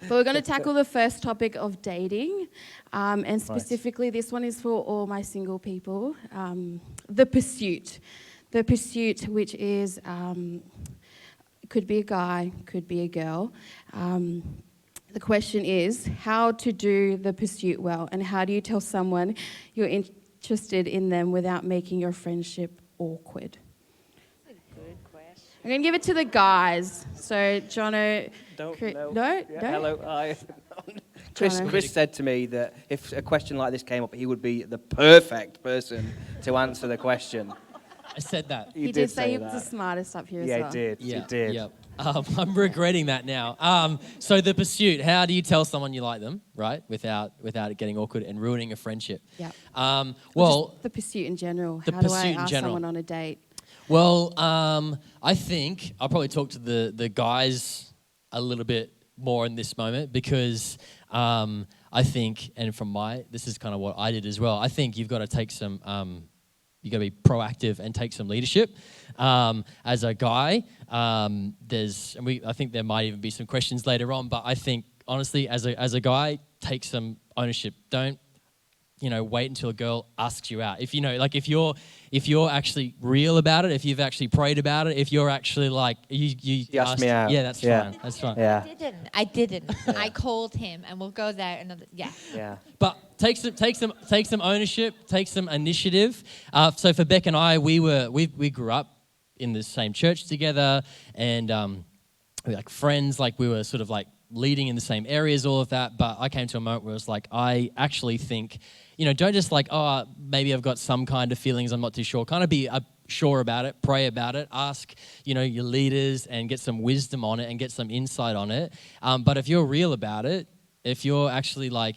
But we're going to tackle the first topic of dating, and specifically this one is for all my single people, the pursuit. The pursuit, which is, could be a guy, could be a girl. The question is how to do the pursuit well, and how do you tell someone you're interested in them without making your friendship awkward? I'm going to give it to the guys. So, Jono... No? No? Hello, hi. Chris said to me that if a question like this came up, he would be the perfect person to answer the question. I said that. He did say he was the smartest up here as well. Yeah, he did. Yeah, He did. Yep. I'm regretting that now. So the pursuit, how do you tell someone you like them, right, without it getting awkward and ruining a friendship? Yeah. Well, just the pursuit in general. The How do I pursuit in ask general. someone on a date? Well, I think I'll probably talk to the guys a little bit more in this moment because I think, and this is kind of what I did as well, I think you've got to take some, you've got to be proactive and take some leadership. As a guy, I think there might even be some questions later on, but I think, honestly, as a guy, take some ownership. Don't, wait until a girl asks you out. If you're actually real about it, if you've actually prayed about it, if you're actually like you asked me out. Yeah, that's fine. That's fine. Yeah. I didn't. I called him, and we'll go there another. Yeah. Yeah. But take some ownership, take some initiative. So for Beck and I, we grew up in the same church together, and we were like friends. Like we were sort of like leading in the same areas, all of that. But I came to a moment where it was like, I actually think, don't just like, oh, maybe I've got some kind of feelings, I'm not too sure. Kind of be sure about it, pray about it, ask, your leaders and get some wisdom on it and get some insight on it. But if you're real about it, if you're actually like,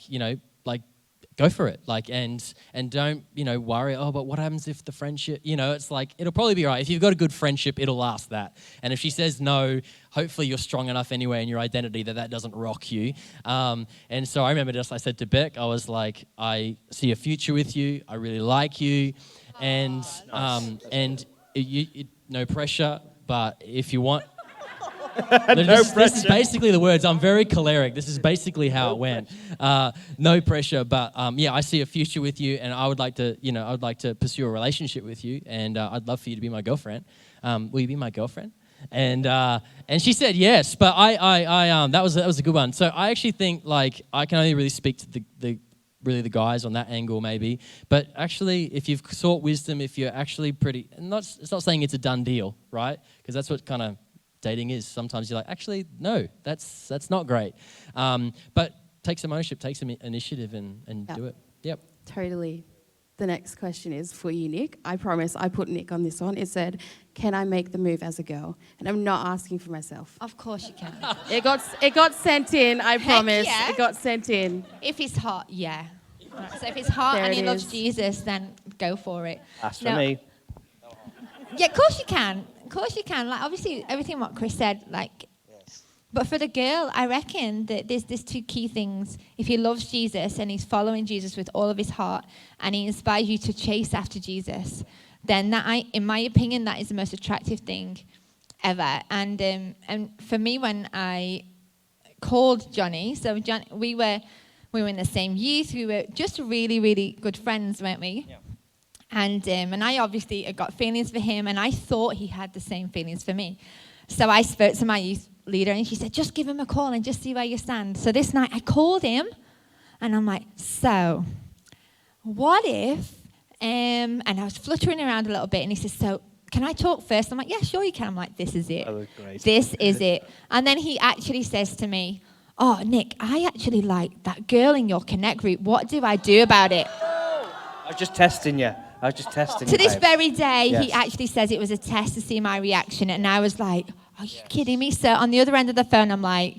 go for it. And don't, worry, oh, but what happens if the friendship, it's like, it'll probably be right. If you've got a good friendship, it'll last that. And if she says no, hopefully you're strong enough anyway in your identity that doesn't rock you. And so I remember I said to Beck, I was like, I see a future with you. I really like you. And, no pressure, but if you want, this is basically the words. I'm very choleric. This is basically how it went. No pressure, but I see a future with you, and I would like to, pursue a relationship with you, and I'd love for you to be my girlfriend. Will you be my girlfriend? And she said yes, but I that was a good one. So I actually think like I can only really speak to the guys on that angle maybe, but actually if you've sought wisdom, if you're actually it's not saying it's a done deal, right? Because that's what kind of dating is. Sometimes you're like, actually, no, that's not great. But take some ownership, take some initiative and do it. Yep. Totally. The next question is for you, Nick. I promise I put Nick on this one. It said, can I make the move as a girl? And I'm not asking for myself. Of course you can. It got sent in, I promise. Yeah. It got sent in. If he's hot, yeah. Right, so if he's hot There and it he loves is. Jesus, then go for it. That's for me. Yeah, of course you can. Of course you can. Like, obviously, everything what Chris said, like, but for the girl, I reckon that there's two key things. If he loves Jesus and he's following Jesus with all of his heart and he inspires you to chase after Jesus, then in my opinion, that is the most attractive thing ever. And for me, when I called Johnny, so we were in the same youth. We were just really, really good friends, weren't we? Yeah. And I obviously got feelings for him, and I thought he had the same feelings for me. So I spoke to my youth leader, and she said, just give him a call and just see where you stand. So this night I called him, and I'm like, so what if, and I was fluttering around a little bit, and he says, so can I talk first? I'm like, yeah, sure you can. I'm like, this is it. That was great. This is it. And then he actually says to me, oh, Nick, I actually like that girl in your Connect group. What do I do about it? I was just testing you. To this babe. very day, Yes. he actually says it was a test to see my reaction. And I was like, are you kidding me? So on the other end of the phone, I'm like,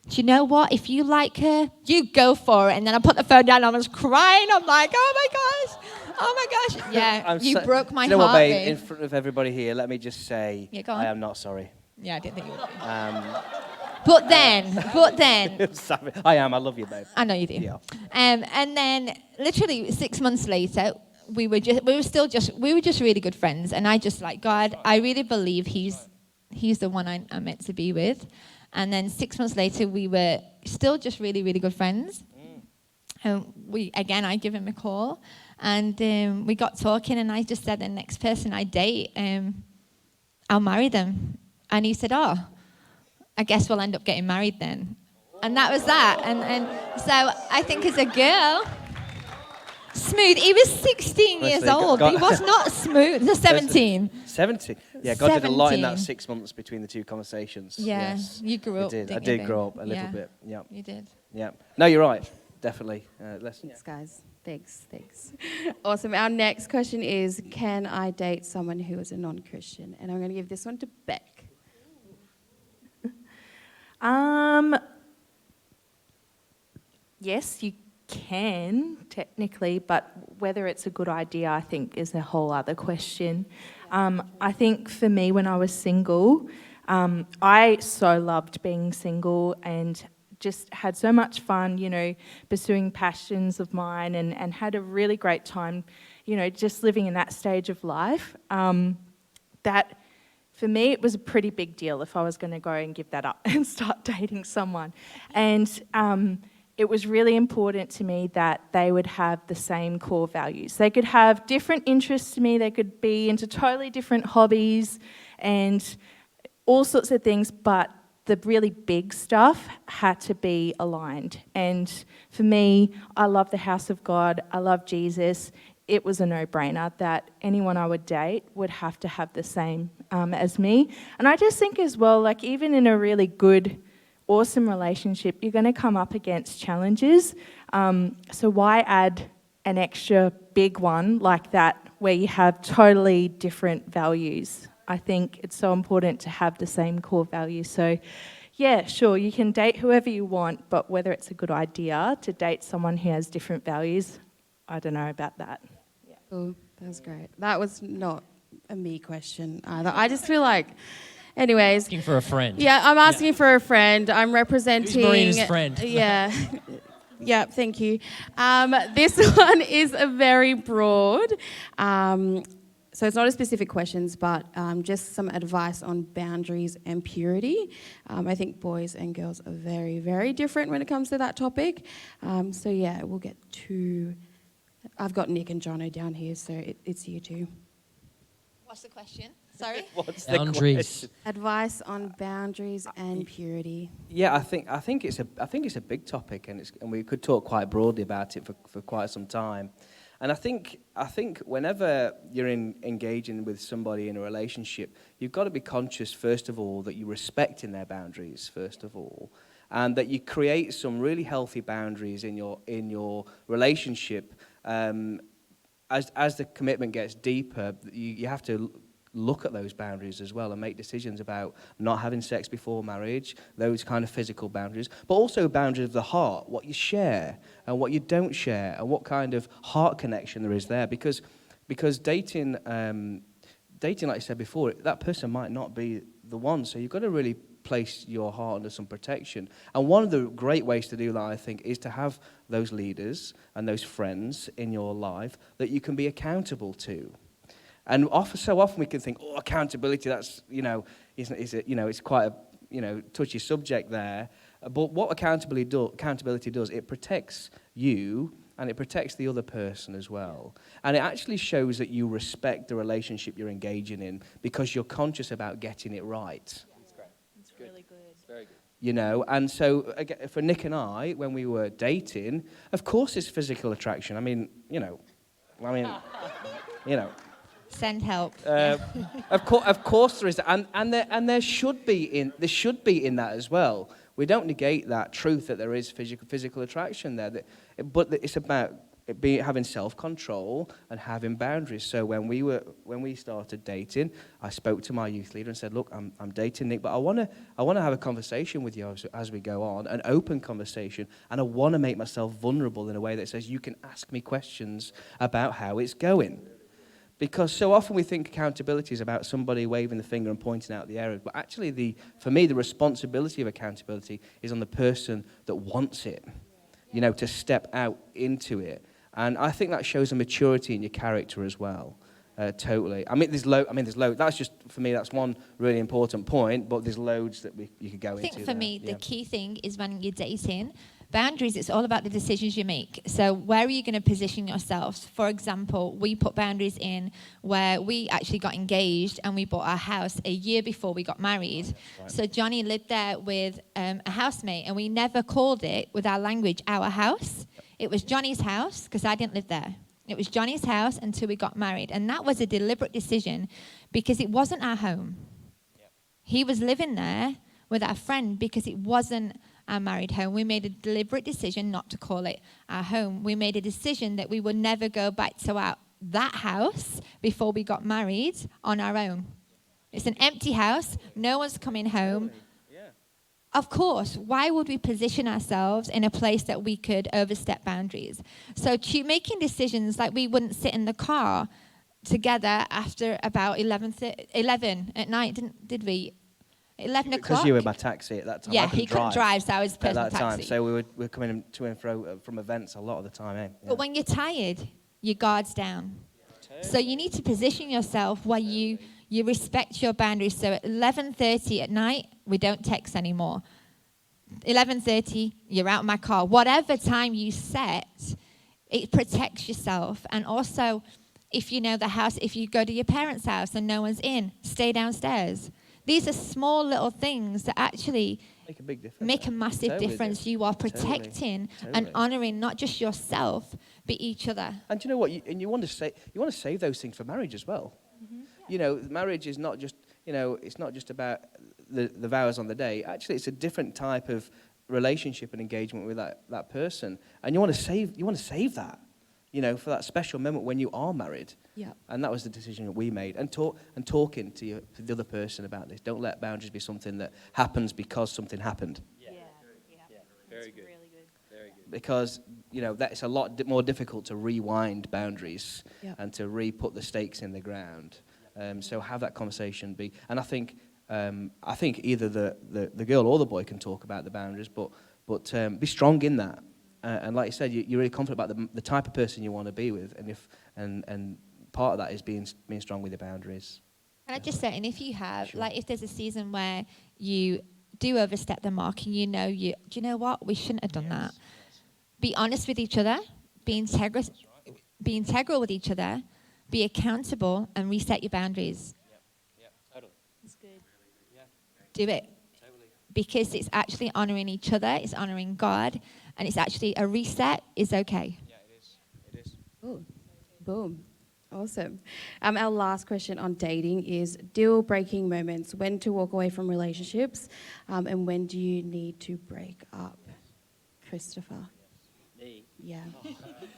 do you know what? If you like her, you go for it. And then I put the phone down and I was crying. I'm like, oh my gosh. Yeah, you broke my you know what, heart. babe? In front of everybody here, let me just say, Yeah, go on. I am not sorry. Yeah, I didn't think you would be. But then, Sorry. I am. I love you, babe. I know you do. Yeah. And then, literally 6 months later, we were just really good friends. And I just like, God, I really believe he's the one I'm meant to be with. And then 6 months later, we were still just really, really good friends. And I give him a call, and we got talking, and I just said, the next person I date, I'll marry them. And he said, oh, I guess we'll end up getting married then. And that was that. And so I think as a girl, smooth. He was 16 years old. He was not smooth. 17. 17. Yeah, God did a lot in that 6 months between the two conversations. Yeah, yes. You grew up. I did grow up a little bit. Yeah. You did. Yeah. No, you're right. Definitely. Thanks, guys. Thanks. Awesome. Our next question is, can I date someone who is a non-Christian? And I'm going to give this one to Beck. Yes, you can, technically, but whether it's a good idea, I think, is a whole other question. I think for me, when I was single, I so loved being single and just had so much fun, pursuing passions of mine and had a really great time, just living in that stage of life. That, for me, it was a pretty big deal if I was going to go and give that up and start dating someone. And it was really important to me that they would have the same core values. They could have different interests to me. They could be into totally different hobbies and all sorts of things, but the really big stuff had to be aligned. And for me, I love the house of God. I love Jesus. It was a no-brainer that anyone I would date would have to have the same as me. And I just think as well, like even in a really good, awesome relationship, you're going to come up against challenges. So why add an extra big one like that where you have totally different values? I think it's so important to have the same core values. So yeah, sure, you can date whoever you want, but whether it's a good idea to date someone who has different values, I don't know about that. Yeah. Oh, that was great. That was not a me question either. I just feel like, anyways. Asking for a friend. Yeah, I'm asking for a friend. I'm representing. Who's Marina's friend? Yeah. Yeah, thank you. This one is a very broad. So it's not a specific questions, but just some advice on boundaries and purity. I think boys and girls are very, very different when it comes to that topic. So yeah, we'll get to... I've got Nick and Jono down here, so it's you two. What's the question? Sorry? What's Boundaries. Advice on boundaries and purity. Yeah, I think it's a big topic, and we could talk quite broadly about it for quite some time. And I think whenever you're engaging with somebody in a relationship, you've got to be conscious, first of all, that you're respecting their boundaries, first of all, and that you create some really healthy boundaries in your relationship. As the commitment gets deeper, you have to look at those boundaries as well and make decisions about not having sex before marriage, those kind of physical boundaries, but also boundaries of the heart, what you share and what you don't share, and what kind of heart connection there is there. Because dating, like I said before, that person might not be the one, so you've got to really place your heart under some protection. And one of the great ways to do that, I think, is to have those leaders and those friends in your life that you can be accountable to. And so often we can think, accountability, that's, it's quite a, touchy subject there. But what accountability does, it protects you and it protects the other person as well. And it actually shows that you respect the relationship you're engaging in because you're conscious about getting it right. That's great. It's really good. It's very good. And so again, for Nick and I, when we were dating, of course it's physical attraction. Send help. Of course there is, and there should be in that as well. We don't negate that truth that there is physical attraction there, but it's about having self-control and having boundaries. So when we started dating, I spoke to my youth leader and said, "Look, I'm dating Nick, but I want to have a conversation with you as we go on, an open conversation, and I want to make myself vulnerable in a way that says you can ask me questions about how it's going." Because so often we think accountability is about somebody waving the finger and pointing out the error. But actually, for me, the responsibility of accountability is on the person that wants it, to step out into it. And I think that shows a maturity in your character as well. Totally. I mean, there's loads. That's just, for me, that's one really important point, but there's loads that you could go into. I think for me, the key thing is when you're dating, boundaries, it's all about the decisions you make. So where are you going to position yourselves? For example, we put boundaries in where we actually got engaged and we bought our house a year before we got married. Right. So Johnny lived there with a housemate, and we never called it, with our language, our house. It was Johnny's house, because I didn't live there. It was Johnny's house until we got married. And that was a deliberate decision because it wasn't our home. Yep. He was living there with our friend because it wasn't our married home. We made a deliberate decision not to call it our home. We made a decision that we would never go back to that house before we got married on our own. It's an empty house. No one's coming home. Of course, why would we position ourselves in a place that we could overstep boundaries? So making decisions, like we wouldn't sit in the car together after about 11 at night, did we? 11 o'clock? Because you were in my taxi at that time. Yeah, he couldn't drive, so I was personal at that taxi. time. So we were coming to and fro from events a lot of the time. Eh? Yeah. But when you're tired, your guard's down. So you need to position yourself where you respect your boundaries. So at 11:30 at night, we don't text anymore. 11:30, you're out of my car. Whatever time you set, it protects yourself. And also, if you know the house, if you go to your parents' house and no one's in, stay downstairs. These are small little things that actually make a big difference. Make a massive difference. You are protecting and honoring not just yourself, but each other. And do you know what? You want to save those things for marriage as well. Mm-hmm. You know, marriage is not just, it's not just about the vows on the day. Actually, it's a different type of relationship and engagement with that person. And you want to save that, for that special moment when you are married. Yeah. And that was the decision that we made. And talking to the other person about this. Don't let boundaries be something that happens because something happened. Yeah. Very good. Really good. Very good. Because, that's a lot more difficult to rewind boundaries and to re-put the stakes in the ground. So have that conversation. And I think either the girl or the boy can talk about the boundaries, but be strong in that. And like you said, you're really confident about the type of person you want to be with, and part of that is being strong with your boundaries. And I just say, and if you have, if there's a season where you do overstep the mark, and do you know what? We shouldn't have done that. Be honest with each other, be integral with each other, be accountable, and reset your boundaries. Yep, totally. That's good. Do it. Totally. Because it's actually honoring each other, it's honoring God, and it's actually a reset is okay. Yeah, it is. Ooh, boom. Awesome. Our last question on dating is deal-breaking moments. When to walk away from relationships, and when do you need to break up? Christopher. Me. Yeah.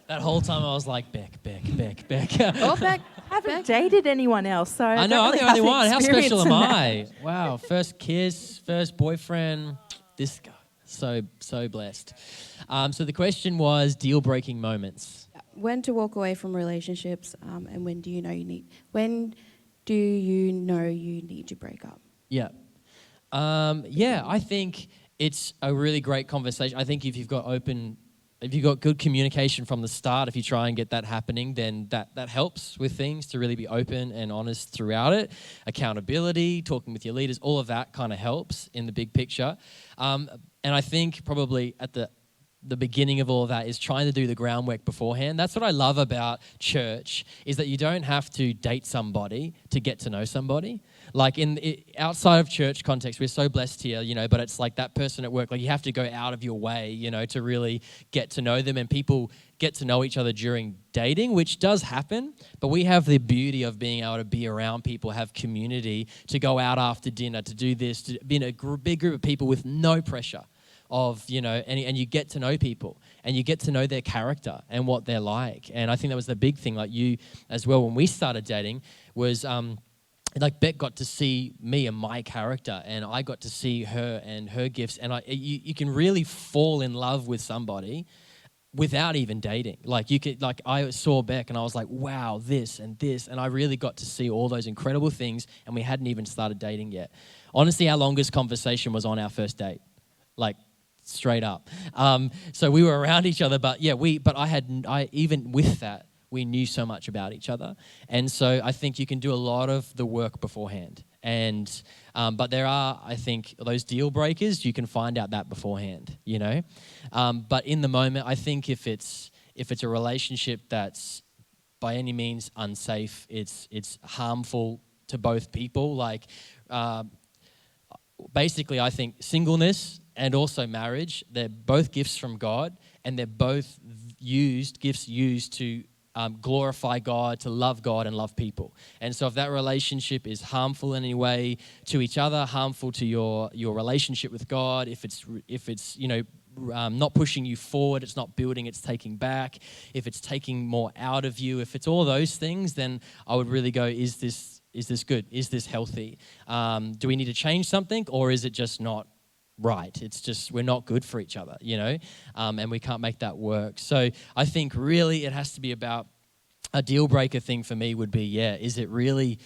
That whole time I was like, Beck. Oh, Beck. Haven't dated anyone else, so I know, I'm the only one. How special am that. I? Wow, first kiss, first boyfriend. This guy, so blessed. So the question was deal-breaking moments. When to walk away from relationships, and when do you know you need to break up? Yeah. I think it's a really great conversation. I think if you've got good communication from the start, if you try and get that happening, then that helps with things, to really be open and honest throughout it. Accountability, talking with your leaders, all of that kind of helps in the big picture. And I think probably at the beginning of all of that is trying to do the groundwork beforehand. That's what I love about church, is that you don't have to date somebody to get to know somebody. Like outside of church context, we're so blessed here, but it's like that person at work, like you have to go out of your way, to really get to know them, and people get to know each other during dating, which does happen, but we have the beauty of being able to be around people, have community, to go out after dinner, to do this, to be in a big group of people with no pressure of, and you get to know people, and you get to know their character and what they're like. And I think that was the big thing, like you as well, when we started dating, was like Beck got to see me and my character, and I got to see her and her gifts. And you can really fall in love with somebody without even dating. I saw Beck and I was like, wow, this, and I really got to see all those incredible things, and we hadn't even started dating yet. Honestly, our longest conversation was on our first date. Straight up. So we were around each other, but even with that, we knew so much about each other. And so I think you can do a lot of the work beforehand. And but there are, I think, those deal breakers, you can find out that beforehand, you know. But in the moment, I think if it's a relationship that's by any means unsafe, it's harmful to both people. Like basically, I think singleness and also marriage, they're both gifts from God, and they're both gifts used to glorify God, to love God and love people. And so if that relationship is harmful in any way to each other, harmful to your relationship with God, if it's not pushing you forward, it's not building, it's taking back, if it's taking more out of you, if it's all those things, then I would really go, is this good? Is this healthy? Do we need to change something, or is it just not right? It's just we're not good for each other, you know, and we can't make that work. So I think really it has to be about a deal breaker thing for me would be, is it really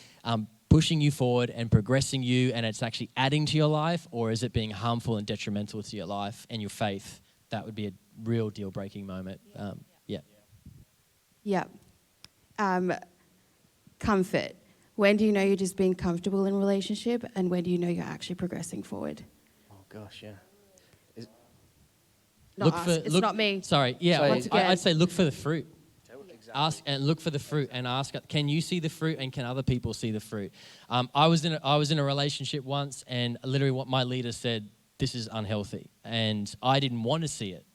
pushing you forward and progressing you, and it's actually adding to your life, or is it being harmful and detrimental to your life and your faith? That would be a real deal breaking moment. Comfort. When do you know you're just being comfortable in a relationship, and when do you know you're actually progressing forward? Gosh, yeah. It's not me. Sorry, yeah. Once again. I'd say look for the fruit. Ask and look for the fruit, and ask, can you see the fruit, and can other people see the fruit? I was in a relationship once, and literally what my leader said, this is unhealthy, and I didn't want to see it,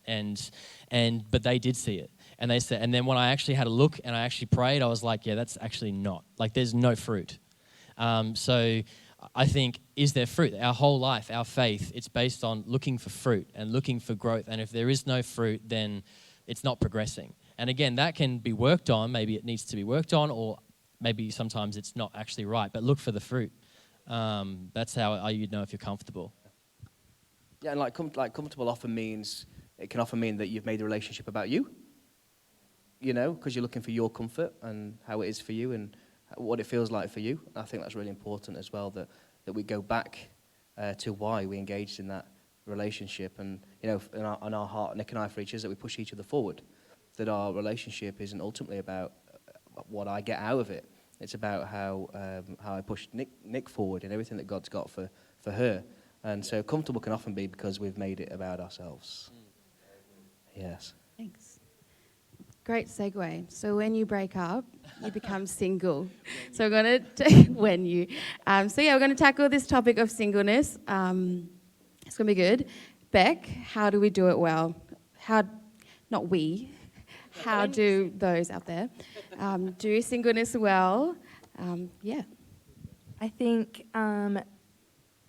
but they did see it, and they said, and then when I actually had a look and I actually prayed, I was like, that's actually not, like, there's no fruit. So I think, is there fruit? Our whole life, our faith, it's based on looking for fruit and looking for growth. And if there is no fruit, then it's not progressing. And again, that can be worked on. Maybe it needs to be worked on, or maybe sometimes it's not actually right. But look for the fruit. That's how you'd know if you're comfortable. Yeah, and like comfortable it can often mean that you've made the relationship about you. You know, because you're looking for your comfort and how it is for you and what it feels like for you. I think that's really important as well, that we go back to why we engaged in that relationship, and in our heart, Nick and I, for each other, that we push each other forward, that our relationship isn't ultimately about what I get out of it. It's about how I push Nick forward and everything that God's got for her. And so comfortable can often be because we've made it about ourselves. Yes. Thanks. Great segue. So when you break up, you become single. So we're going to we're going to tackle this topic of singleness. It's going to be good. Beck, how do we do it well? How do those out there do singleness well? I think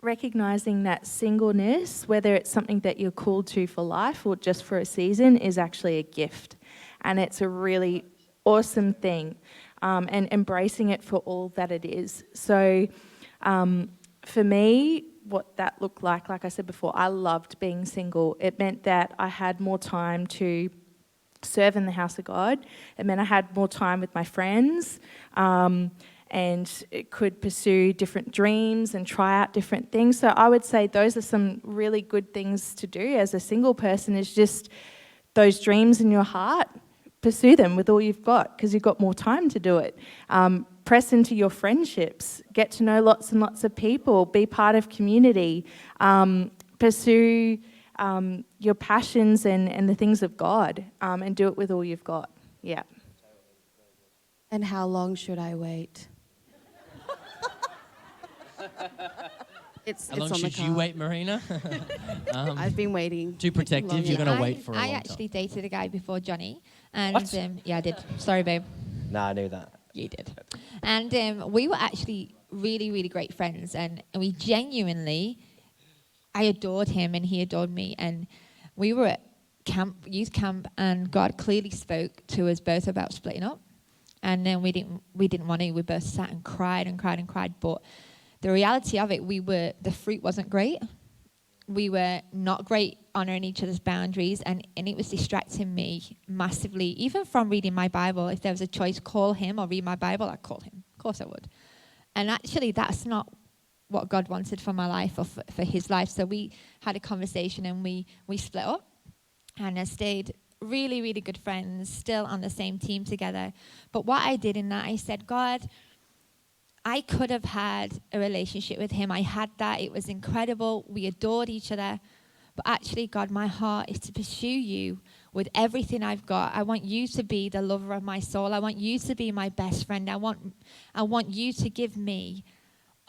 recognizing that singleness, whether it's something that you're called to for life or just for a season, is actually a gift. And it's a really awesome thing, and embracing it for all that it is. So for me, what that looked like I said before, I loved being single. It meant that I had more time to serve in the house of God. It meant I had more time with my friends, and it could pursue different dreams and try out different things. So I would say those are some really good things to do as a single person, is just those dreams in your heart, pursue them with all you've got, because you've got more time to do it. Press into your friendships, get to know lots and lots of people, be part of community, pursue your passions and the things of God, and do it with all you've got. Yeah. And how long should I wait? How long should you wait, Marina? I've been waiting. Too protective. You're going to wait for a long time. I actually dated a guy before Johnny. And I did. Sorry, babe. No, I knew that. You did. And we were actually really, really great friends. And we genuinely, I adored him and he adored me. And we were at youth camp, and God clearly spoke to us both about splitting up. And then we didn't want to. We both sat and cried and cried and cried. But the reality of it, the fruit wasn't great. We were not great honouring each other's boundaries, and it was distracting me massively, even from reading my Bible. If there was a choice, call him or read my Bible, I'd call him. Of course I would. And actually, that's not what God wanted for my life or for his life. So we had a conversation, and we split up. And I stayed really, really good friends, still on the same team together. But what I did in that, I said, God, I could have had a relationship with him. I had that. It was incredible. We adored each other. But actually, God, my heart is to pursue you with everything I've got. I want you to be the lover of my soul. I want you to be my best friend. I want you to give me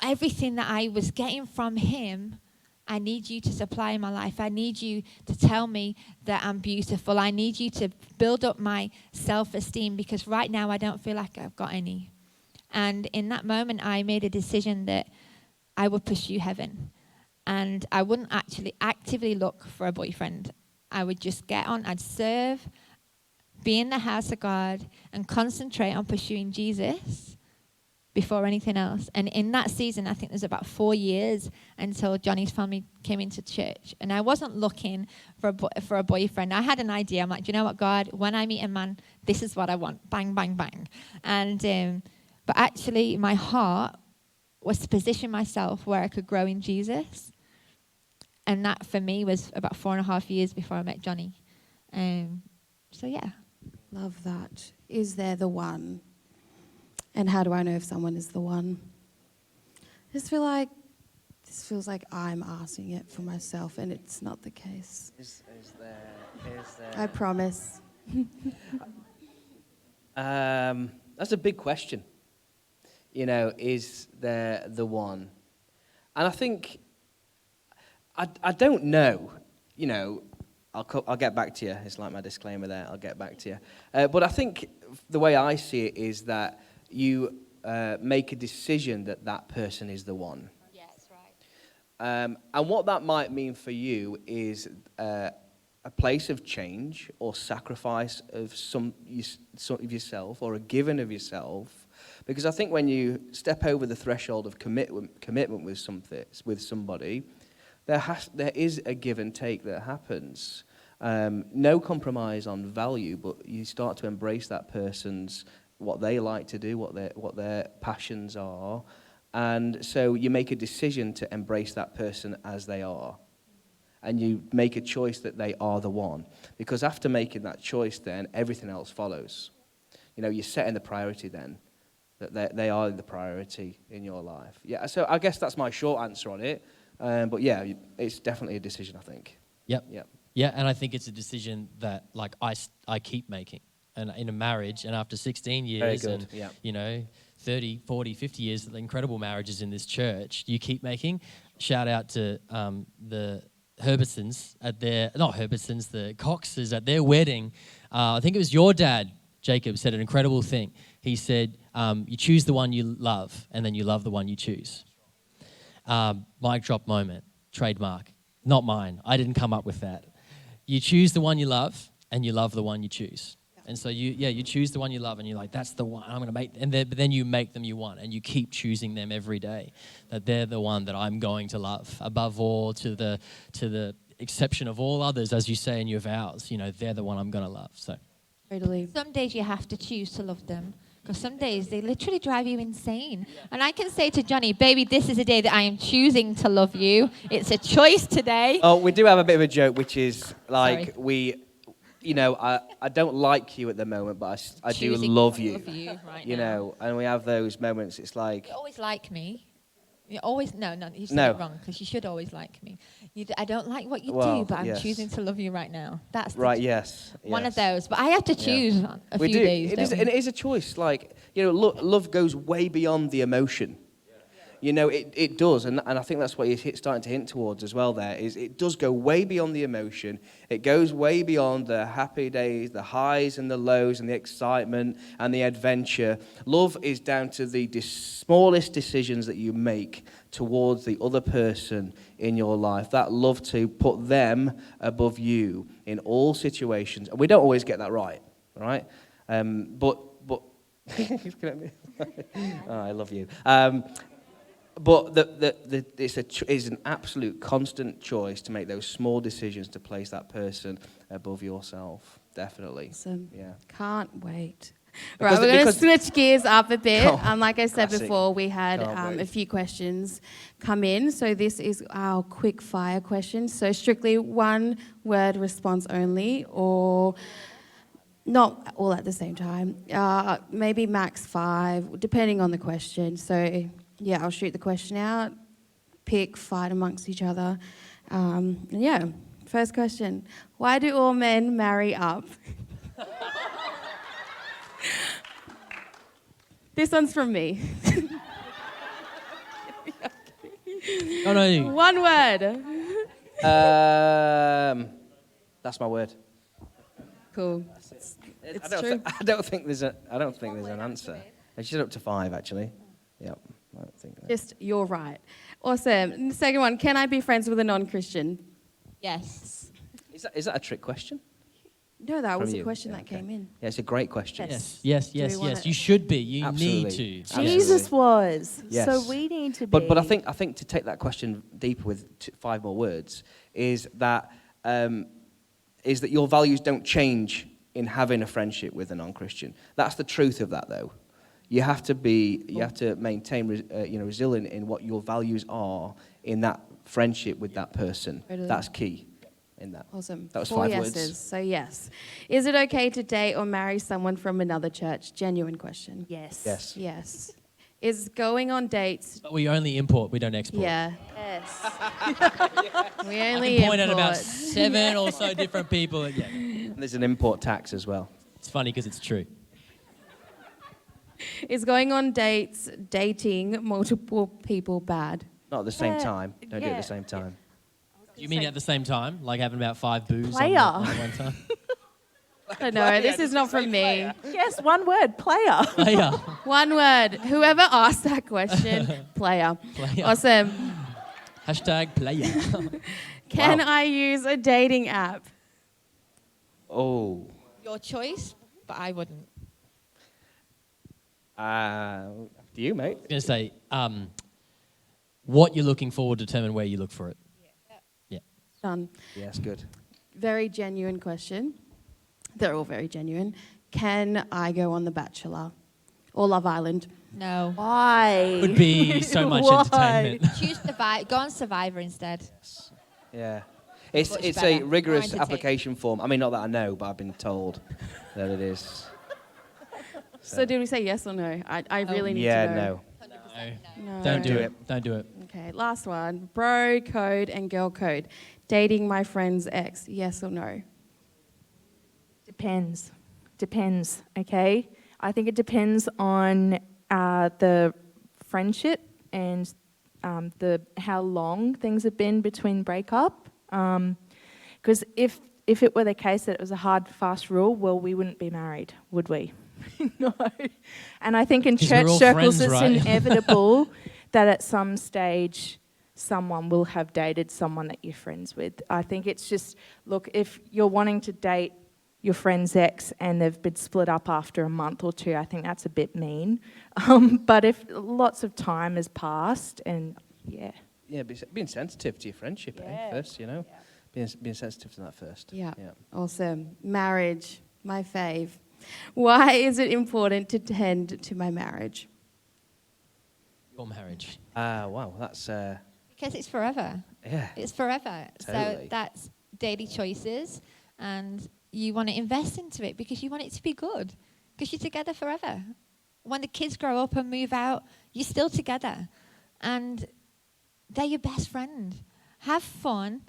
everything that I was getting from him. I need you to supply in my life. I need you to tell me that I'm beautiful. I need you to build up my self-esteem, because right now I don't feel like I've got any. And in that moment, I made a decision that I would pursue heaven. And I wouldn't actually actively look for a boyfriend. I would just get on, I'd serve, be in the house of God, and concentrate on pursuing Jesus before anything else. And in that season, I think there's about 4 years until Johnny's family came into church. And I wasn't looking for a boyfriend. I had an idea. I'm like, do you know what, God? When I meet a man, this is what I want. Bang, bang, bang. And but actually, my heart was to position myself where I could grow in Jesus. And that, for me, was about 4.5 years before I met Johnny. So, yeah. Love that. Is there the one? And how do I know if someone is the one? I just feel like this feels like I'm asking it for myself, and it's not the case. Is there... I promise. That's a big question. You know, is there the one? And I think, I don't know, you know, I'll get back to you. It's like my disclaimer there, I'll get back to you. But I think the way I see it is that you make a decision that that person is the one. Yes, right. And what that might mean for you is a place of change or sacrifice of some of yourself, or a giving of yourself. Because I think when you step over the threshold of commitment with somebody, there is a give and take that happens. No compromise on value, but you start to embrace that person's what they like to do, what their passions are, and so you make a decision to embrace that person as they are, and you make a choice that they are the one. Because after making that choice, then everything else follows. You know, you're setting the priority then. That they are the priority in your life. Yeah, so I guess that's my short answer on it. But yeah, it's definitely a decision, I think. Yep. Yep. Yeah, and I think it's a decision that, like, I keep making. And in a marriage, and after 16 years, and, yeah. you know, 30, 40, 50 years, the incredible marriages in this church, you keep making. Shout out to the Herbertsons the Coxes at their wedding. I think it was your dad, Jacob, said an incredible thing. He said, you choose the one you love, and then you love the one you choose. Mic drop moment, trademark. Not mine. I didn't come up with that. You choose the one you love, and you love the one you choose. And so you choose the one you love, and you're like, that's the one I'm going to make. But then you make them you want, and you keep choosing them every day. That they're the one that I'm going to love above all, to the exception of all others, as you say in your vows. You know, they're the one I'm going to love. So Totally. Some days you have to choose to love them, because some days they literally drive you insane. And I can say to Johnny, baby, this is a day that I am choosing to love you. It's a choice today. Oh, we do have a bit of a joke, which is like Sorry. you know, I don't like you at the moment, but I do Choosing love to you. love you right You now. know, and we have those moments. It's like, You always like me. You always no. You said No. it wrong, because you should always like me. I don't like what you Well, do, but I'm yes. choosing to love you right now. That's right? Yes. one of yes. those. But I have to choose a We few do. days. It is, don't and we? it is a choice. Like, you know, love goes way beyond the emotion. You know, it does, and I think that's what you're starting to hint towards as well there, is it does go way beyond the emotion. It goes way beyond the happy days, the highs and the lows, and the excitement and the adventure. Love is down to the smallest decisions that you make towards the other person in your life. That love to put them above you in all situations. And we don't always get that right? But he's looking at me. Oh, I love you. But it's an absolute constant choice to make those small decisions to place that person above yourself. Definitely. Awesome. Yeah. Can't wait. Right, we're going to because- switch gears up a bit. Go on. Like I said Classic. before, we had Can't a wait. few questions come in. So this is our quick fire questions. So strictly one word response only, or not all at the same time. Maybe max 5, depending on the question. So yeah, I'll shoot the question out, pick, fight amongst each other. Yeah, first question. Why do all men marry up? This one's from me. Oh no, One word. That's my word. Cool. I true. don't think there's an answer. She's up to 5 actually. Yep. I don't think that. Just, you're right. Awesome. The second one, can I be friends with a non-Christian? Yes. Is that a trick question? No, that was From a you? question Yeah, that okay. came in. Yeah, it's a great question. yes, Do we wanna- yes. You should be. You Absolutely. need to. Absolutely. Jesus was. Yes. So we need to be. But I think to take that question deeper with 5 more words is that your values don't change in having a friendship with a non-Christian. That's the truth of that, though. You have to maintain resilient in what your values are in that friendship with that person. Totally. That's key in that. Awesome. That was 4 5 yeses. words. So yes. Is it okay to date or marry someone from another church? Genuine question. yes. Yes. Yes. Is going on dates? But we only import. We don't export. Yeah. Yes. We I only can point at about import. 7 or so different people. Yeah, And there's an import tax as well. it's funny because it's true. Is going on dates, dating multiple people bad? Not at the same Yeah, time. Don't do it at yeah. the same time. Do you mean at the same time, like having about 5 booze Player. on one time? I know, this is not from me. Yes, one word, player. Player. One word. Whoever asked that question, player. Player. Awesome. Hashtag player. Can Wow. I use a dating app? Oh. Your choice, but I wouldn't. Do you, mate? I was going to say, what you're looking for will determine where you look for it. Done. Yes, good. Very genuine question. They're all very genuine. Can I go on The Bachelor or Love Island? No. Why? Would be so much Why? entertainment. Choose Survivor. Go on Survivor instead. Yeah. It's Much a better. rigorous More entertaining. application form. I mean, not that I know, but I've been told that it is. So did we say yes or no? I really need Yeah, to know. No. No. Don't do do it. Don't do it. Okay, last one. Bro code and girl code. Dating my friend's ex, yes or no? Depends. Depends, okay? I think it depends on the friendship and how long things have been between breakup. Because if it were the case that it was a hard, fast rule, well, we wouldn't be married, would we? No. And I think in 'Cause we're church all circles, friends, it's right? inevitable that at some stage someone will have dated someone that you're friends with. I think it's just, look, if you're wanting to date your friend's ex and they've been split up after a month or 2, I think that's a bit mean. But if lots of time has passed and, yeah. Yeah, being sensitive to your friendship, first, you know? Being sensitive to that first. Yeah. Awesome. Marriage, my fave. Why is it important to tend to my marriage? Your marriage. Wow, that's, Because it's forever. yeah. It's forever. Totally. So that's daily choices, and you want to invest into it because you want it to be good, because you're together forever. When the kids grow up and move out, you're still together, and they're your best friend. Have fun,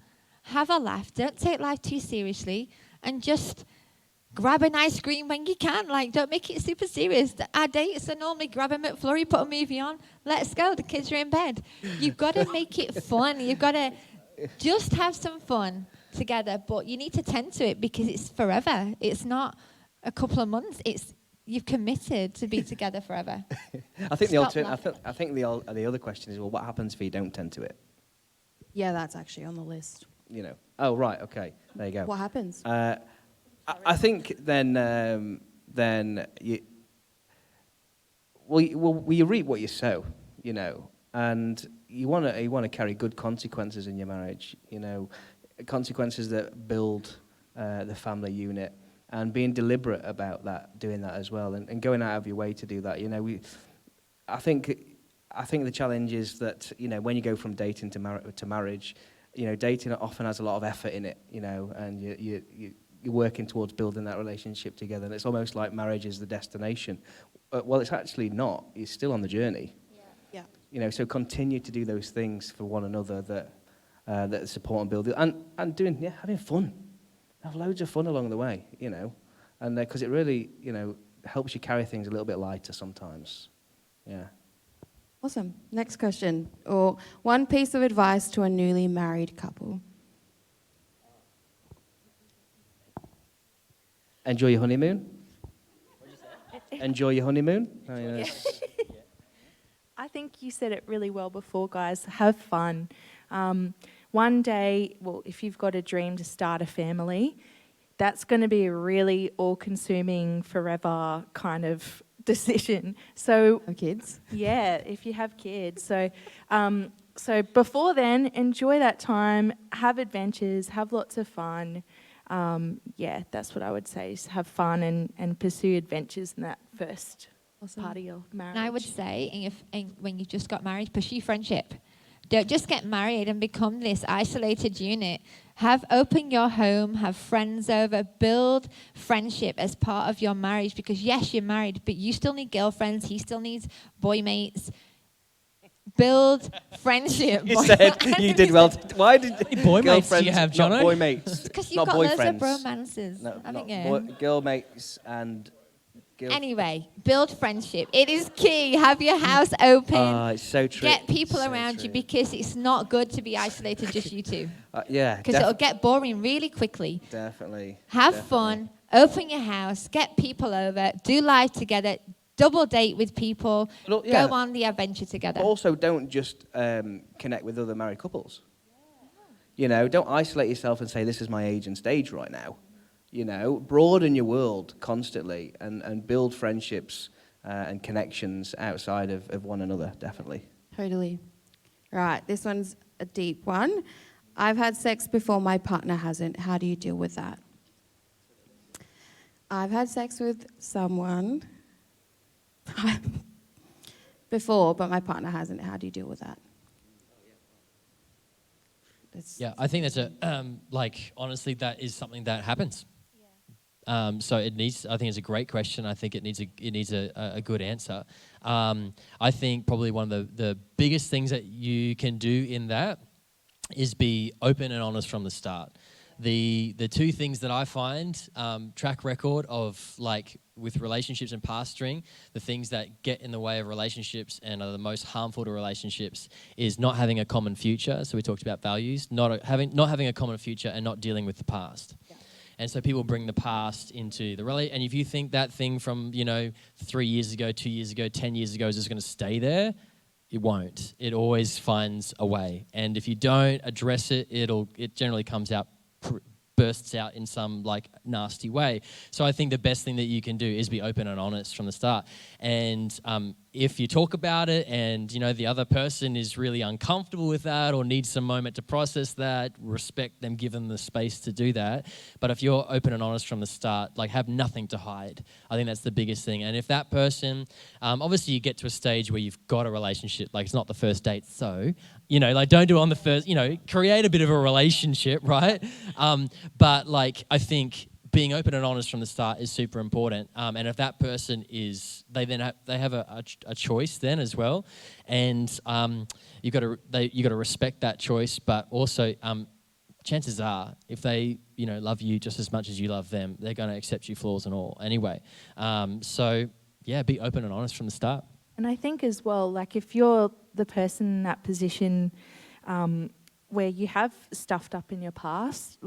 have a laugh, don't take life too seriously, and just grab an ice cream when you can. Like, don't make it super serious. Our dates are normally grab a McFlurry, put a movie on, let's go. The kids are in bed. You've got to make it fun. You've got to just have some fun together, but you need to tend to it because it's forever. It's not a couple of months. You've committed to be together forever. I think Stop laughing. I think the other question is, well, what happens if you don't tend to it? Yeah, that's actually on the list. You know. Oh, right. Okay. There you go. What happens? I think then you reap what you sow, you know, and you want to carry good consequences in your marriage, you know, consequences that build the family unit, and being deliberate about that, doing that as well, and going out of your way to do that. You know, I think the challenge is that, you know, when you go from dating to marriage, you know, dating often has a lot of effort in it, you know, and you're working towards building that relationship together, and it's almost like marriage is the destination. Well, it's actually not. You're still on the journey. Yeah. You know, so continue to do those things for one another that support and build it, and having fun. Have loads of fun along the way, you know, and because it really, you know, helps you carry things a little bit lighter sometimes. Yeah. Awesome. Next question. Or one piece of advice to a newly married couple. Enjoy your honeymoon. Enjoy your honeymoon. I mean, I think you said it really well before, guys. Have fun. One day, well, if you've got a dream to start a family, that's going to be a really all-consuming, forever kind of decision. So, Kids. yeah, if you have kids. So before then, enjoy that time, have adventures, have lots of fun. Yeah, that's what I would say, is have fun and pursue adventures in that first part of your marriage. And I would say, when you just got married, pursue friendship. Don't just get married and become this isolated unit. Open your home, have friends over, build friendship as part of your marriage, because yes, you're married, but you still need girlfriends, he still needs boy mates. Build friendship. You said you did well. Why did boy mates do you have, Jono? Not boy mates. Because you've not got loads of boyfriends. romances, No, haven't not you? girl mates and Anyway, build friendship. It is key. Have your house open. Oh, it's so true. Get people So around true. you, because it's not good to be isolated, just you two. Yeah, Because it'll get boring really quickly. definitely. Have definitely. fun. Open your house. Get people over. Do life together. Double date with people. But, yeah. Go on the adventure together. But also, don't just connect with other married couples. You know, don't isolate yourself and say, this is my age and stage right now. You know, broaden your world constantly and build friendships and connections outside of one another, definitely. Totally. Right, this one's a deep one. I've had sex before, my partner hasn't. How do you deal with that? I've had sex with someone before, but my partner hasn't. How do you deal with that? Yeah, I think that's honestly, that is something that happens. So I think it's a great question. I think it needs a good answer. I think probably one of the biggest things that you can do in that is be open and honest from the start. The two things that I find, track record of with relationships and pastoring, the things that get in the way of relationships and are the most harmful to relationships is not having a common future. So we talked about values, not having a common future and not dealing with the past. Yeah. And so people bring the past into the relationship. And if you think that thing from 3 years ago, 2 years ago, 10 years ago is just going to stay there, it won't. It always finds a way. And if you don't address it, it generally comes out. Bursts out in some nasty way. So I think the best thing that you can do is be open and honest from the start. And if you talk about it and the other person is really uncomfortable with that or needs some moment to process that, respect them, give them the space to do that. But if you're open and honest from the start, have nothing to hide. I think that's the biggest thing. And if that person, obviously you get to a stage where you've got a relationship, it's not the first date, so don't do it on the first, create a bit of a relationship, right? But I think being open and honest from the start is super important. And if that person is, they have a choice then as well, and you got to respect that choice. But also, chances are, if they love you just as much as you love them, they're going to accept you flaws and all anyway. So yeah, be open and honest from the start. And I think as well, if you're the person in that position where you have stuffed up in your past,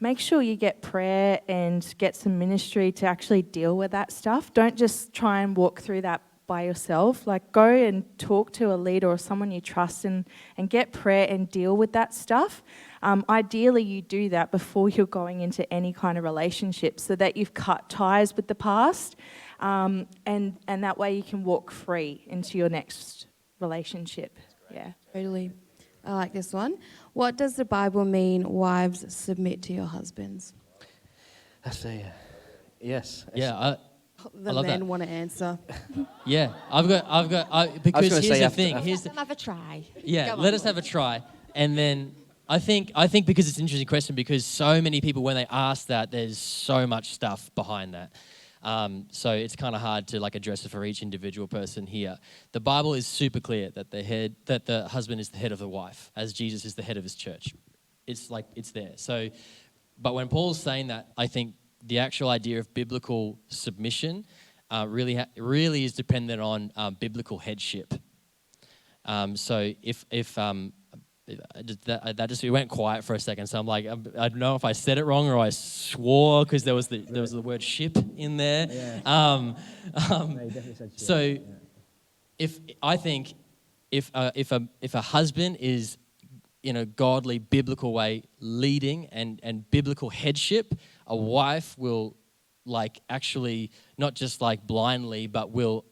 make sure you get prayer and get some ministry to actually deal with that stuff. Don't just try and walk through that by yourself. Go and talk to a leader or someone you trust and get prayer and deal with that stuff. Ideally, you do that before you're going into any kind of relationship so that you've cut ties with the past. And that way you can walk free into your next relationship. Yeah. Totally. I like this one. What does the Bible mean, wives, submit to your husbands? That's a yes. Yeah, The love men that. want to answer. yeah. Because gonna here's say the after- thing. after- Here's the, Let them have a try. Yeah, Go on, let us boys. have a try. And then I think because it's an interesting question, because so many people, when they ask that, there's so much stuff behind that. So it's kind of hard to like address it for each individual person here. The Bible is super clear that the husband is the head of the wife, as Jesus is the head of his church. It's there. So, but when Paul's saying that, I think the actual idea of biblical submission really is dependent on biblical headship. So if that just, it went quiet for a second. So I'm like, I don't know if I said it wrong or I swore, because there was the word ship in there. Yeah. No, you definitely said ship. So Yeah. if a husband is in a godly biblical way leading and biblical headship, a wife will like actually not just like blindly, but will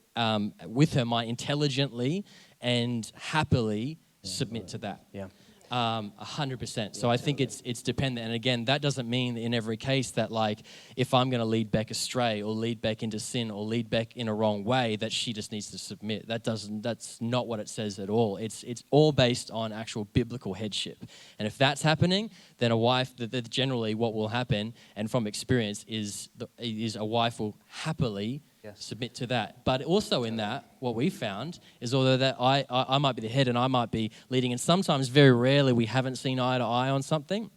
with her mind intelligently and happily submit to that. Yeah. 100%. So I think it's dependent. And again, that doesn't mean in every case that like if I'm going to lead Beck astray or lead Beck into sin or lead Beck in a wrong way, that she just needs to submit. That's not what it says at all. It's all based on actual biblical headship. And if that's happening, then a wife, that generally what will happen, and from experience, is a wife will happily submit to that. But also in that, what we found is although that I might be the head and I might be leading, and sometimes very rarely we haven't seen eye to eye on something,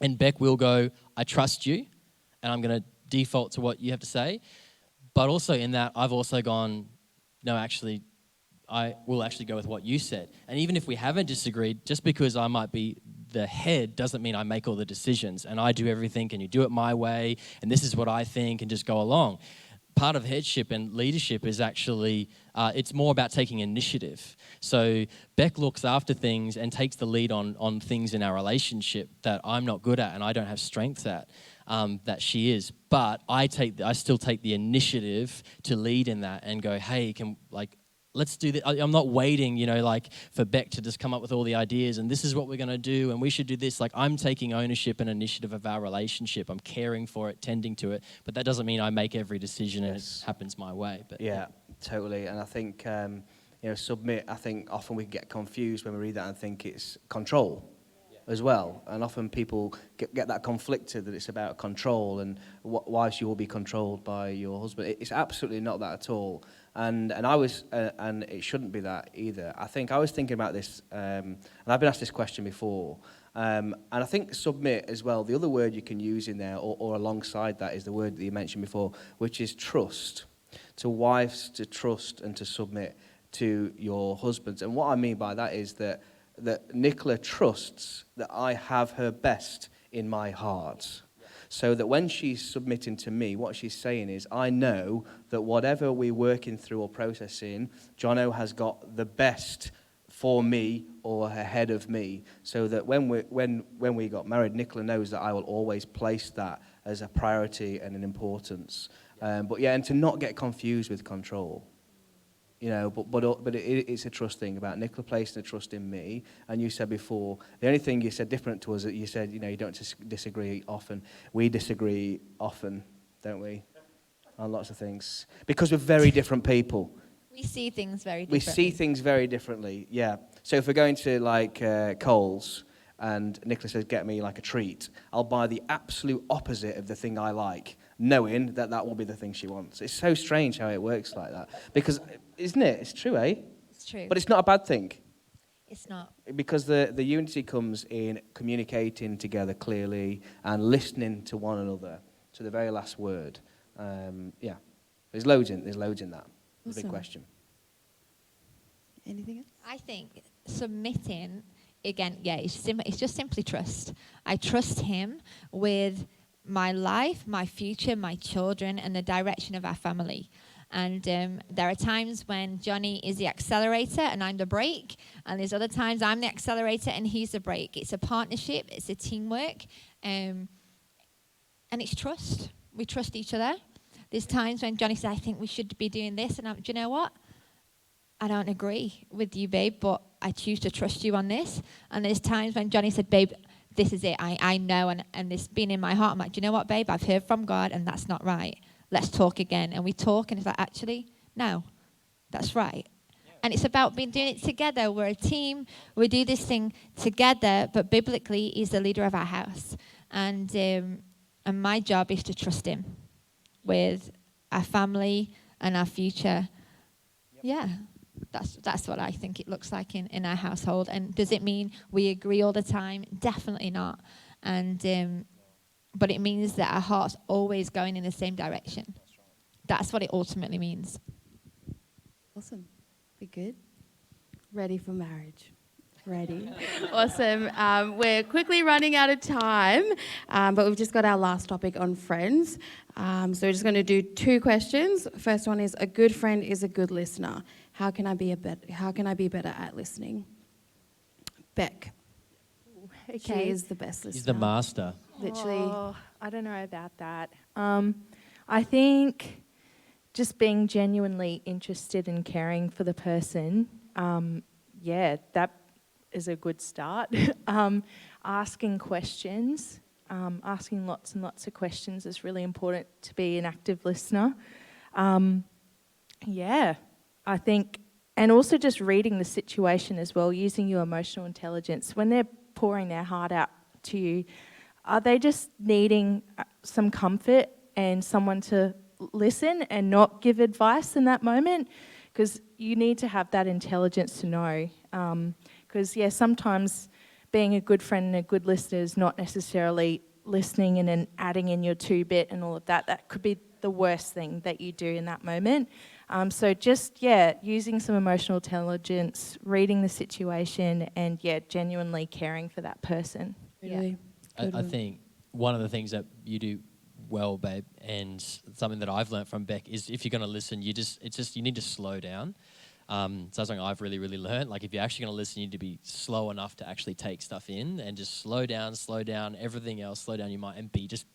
and Beck will go, I trust you, and I'm going to default to what you have to say. But also in that, I've also gone, no, actually, I will actually go with what you said. And even if we haven't disagreed, just because I might be the head doesn't mean I make all the decisions and I do everything and you do it my way and this is what I think and just go along. Part of headship and leadership is actually, it's more about taking initiative. So Beck looks after things and takes the lead on things in our relationship that I'm not good at and I don't have strength at, that she is. But I still take the initiative to lead in that and go, hey, let's do this. I'm not waiting, for Beck to just come up with all the ideas and this is what we're going to do and we should do this. Like, I'm taking ownership and initiative of our relationship. I'm caring for it, tending to it. But that doesn't mean I make every decision and it happens my way. But Yeah, totally. And I think, submit, I think often we get confused when we read that and think it's control as well. And often people get that conflicted that it's about control and wives, you will be controlled by your husband. It's absolutely not that at all. And I was, and it shouldn't be that either. I think I was thinking about this, and I've been asked this question before, and I think submit as well, the other word you can use in there, or alongside that, is the word that you mentioned before, which is trust. To wives to trust and to submit to your husbands. And what I mean by that is that Nicola trusts that I have her best in my heart. So that when she's submitting to me, what she's saying is, I know that whatever we're working through or processing, Jono has got the best for me or ahead of me. So that when we got married, Nicola knows that I will always place that as a priority and an importance. And to not get confused with control. But it's a trust thing about Nicola placing a trust in me. And you said before, the only thing you said different to us, that you said, you don't disagree often. We disagree often, don't we? On lots of things. Because we're very different people. We see things very We differently. see things very differently, yeah. So if we're going to Coles and Nicola says, get me like a treat, I'll buy the absolute opposite of the thing I like, knowing that will be the thing she wants. It's so strange how it works like that. Because, isn't it? It's true, eh? It's true. But it's not a bad thing. It's not. Because the unity comes in communicating together clearly and listening to one another to the very last word. There's loads in that. It's a big Awesome. question. Anything else? I think submitting, again, it's just simply trust. I trust him with my life, my future, my children, and the direction of our family. And there are times when Johnny is the accelerator and I'm the brake. And there's other times I'm the accelerator and he's the brake. It's a partnership. It's a teamwork. And it's trust. We trust each other. There's times when Johnny says, I think we should be doing this. And do you know what? I don't agree with you, babe, but I choose to trust you on this. And there's times when Johnny said, babe, this is it. I know, and this being in my heart, I'm like, do you know what, babe? I've heard from God, and that's not right. Let's talk again. And we talk, and it's like, actually, no, that's right. And it's about doing it together. We're a team. We do this thing together, but biblically, he's the leader of our house. And my job is to trust him with our family and our future. Yeah, that's what I think it looks like in our household. And does it mean we agree all the time? Definitely not. And but it means that our heart's always going in the same direction. That's what it ultimately means. Awesome. Be good. Ready for marriage. Ready. Awesome. We're quickly running out of time, but we've just got our last topic on friends. So we're just going to do 2 questions. First one is, a good friend is a good listener. How can I be better at listening? Beck. Okay. She is the best listener. He's the master. Literally. Oh, I don't know about that. I think just being genuinely interested and caring for the person, that is a good start. Asking questions, asking lots and lots of questions is really important to be an active listener. I think, and also just reading the situation as well, using your emotional intelligence. When they're pouring their heart out to you, are they just needing some comfort and someone to listen and not give advice in that moment? Because you need to have that intelligence to know. Because, sometimes being a good friend and a good listener is not necessarily listening and then adding in your 2-bit and all of that. That could be the worst thing that you do in that moment. Using some emotional intelligence, reading the situation, and, genuinely caring for that person. Really. I think one of the things that you do well, babe, and something that I've learned from Beck is if you're going to listen, you need to slow down. So that's something I've really, really learned. Like, if you're actually going to listen, you need to be slow enough to actually take stuff in, and just slow down everything else, slow down your mind, and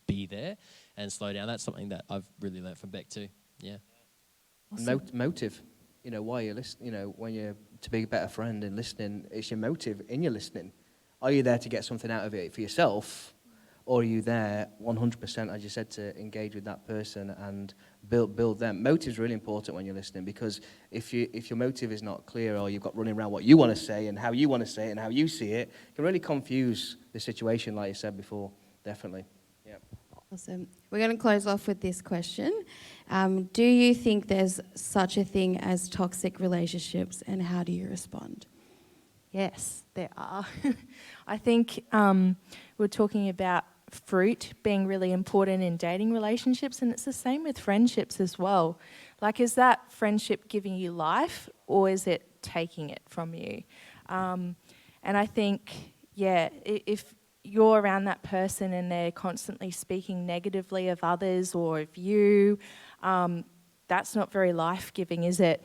be there and slow down. That's something that I've really learned from Beck too. Yeah. Awesome. Motive. Why you're listening, when you're to be a better friend and listening, it's your motive in your listening. Are you there to get something out of it for yourself? Or are you there 100%, as you said, to engage with that person and build them? Motive is really important when you're listening, because if your motive is not clear, or you've got running around what you want to say and how you want to say it and how you see it, it can really confuse the situation, like you said before, definitely. Yeah. Awesome. We're going to close off with this question. Do you think there's such a thing as toxic relationships, and how do you respond? Yes, there are. I think we're talking about fruit being really important in dating relationships, and it's the same with friendships as well. Like, is that friendship giving you life, or is it taking it from you? And I think, if you're around that person and they're constantly speaking negatively of others or of you, that's not very life-giving, is it?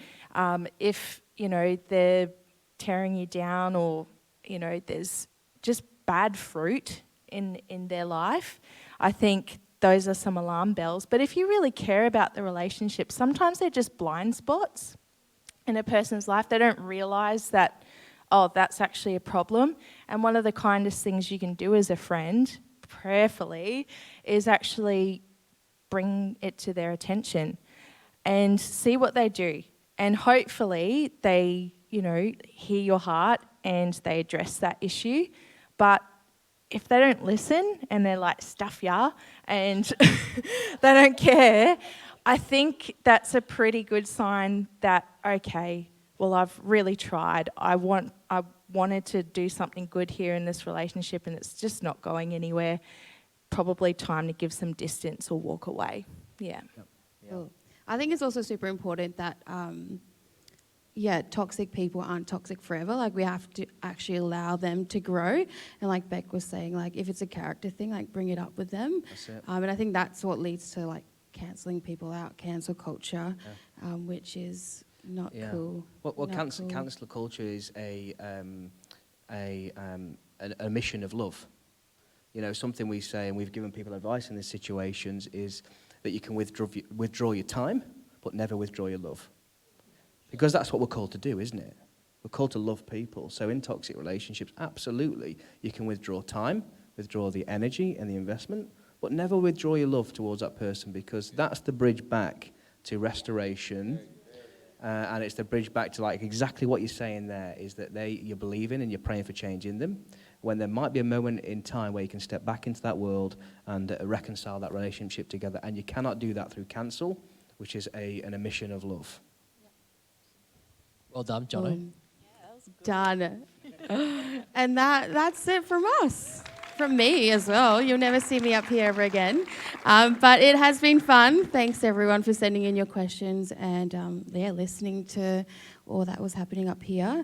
If, they're tearing you down, or, there's just bad fruit in their life, I think those are some alarm bells. But if you really care about the relationship, sometimes they're just blind spots in a person's life. They don't realise that, that's actually a problem. And one of the kindest things you can do as a friend, prayerfully, is actually bring it to their attention and see what they do. And hopefully they, hear your heart and they address that issue. But if they don't listen and they're like, stuff ya, and they don't care, I think that's a pretty good sign that, okay, well, I've really tried. I wanted to do something good here in this relationship, and it's just not going anywhere. Probably time to give some distance or walk away. Yeah. Cool. I think it's also super important that, toxic people aren't toxic forever. Like, we have to actually allow them to grow. And like Beck was saying, like, if it's a character thing, like, bring it up with them. That's it. And I think that's what leads to, like, cancelling people out, cancel culture, which is not cool. Well, Not cool. cancel culture is a mission of love. Something we say, and we've given people advice in these situations, is that you can withdraw your time, but never withdraw your love. Because that's what we're called to do, isn't it? We're called to love people. So in toxic relationships, absolutely, you can withdraw time, withdraw the energy and the investment, but never withdraw your love towards that person, because that's the bridge back to restoration. And it's the bridge back to like exactly what you're saying there, is that you're believing and you're praying for change in them, when there might be a moment in time where you can step back into that world and reconcile that relationship together. And you cannot do that through cancel, which is an omission of love. Well done, Jono. Done. And that's it from us. From me as well. You'll never see me up here ever again. But it has been fun. Thanks everyone for sending in your questions and listening to all that was happening up here.